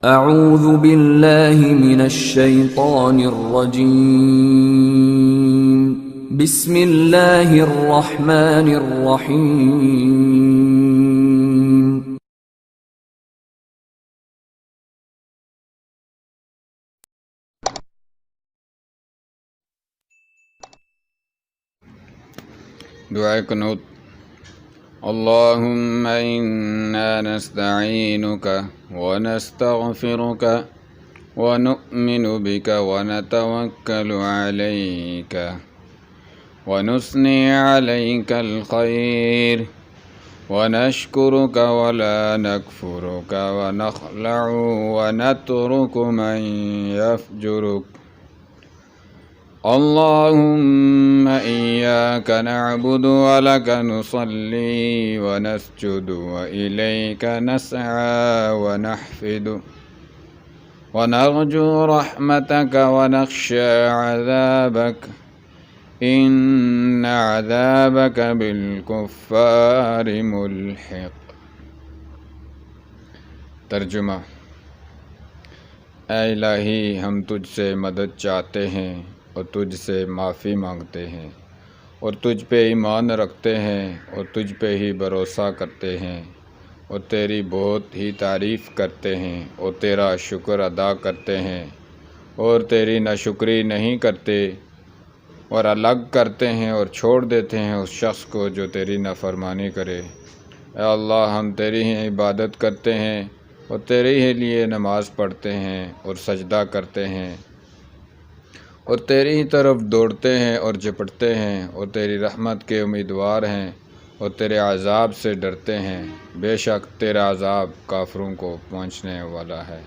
اعوذ باللہ من الشیطان الرجیم بسم اللہ الرحمن الرحیم دعاء قنوت اللہم انا نستعینک ونستغفرک ونؤمن بک ونتوکل علیک ونثنی علیک الخیر ونشکرک ولا نکفرک ونخلع ونترک من یفجرک اللهم إياك نعبد ولك نصلي ونسجد وإليك نسعى ونحفد ونرجو رحمتك ونخشى عذابك إن عذابك بالكفار ملحق۔ ترجمہ: اے الہی، ہم تجھ سے مدد چاہتے ہیں اور تجھ سے معافی مانگتے ہیں، اور تجھ پہ ایمان رکھتے ہیں اور تجھ پہ ہی بھروسہ کرتے ہیں، اور تیری بہت ہی تعریف کرتے ہیں اور تیرا شکر ادا کرتے ہیں، اور تیری ناشکری نہیں کرتے اور الگ کرتے ہیں اور چھوڑ دیتے ہیں اس شخص کو جو تیری نافرمانی کرے۔ اے اللہ، ہم تیری ہی عبادت کرتے ہیں اور تیرے ہی لیے نماز پڑھتے ہیں اور سجدہ کرتے ہیں اور تیری ہی طرف دوڑتے ہیں اور جھپٹتے ہیں، اور تیری رحمت کے امیدوار ہیں اور تیرے عذاب سے ڈرتے ہیں۔ بے شک تیرا عذاب کافروں کو پہنچنے والا ہے۔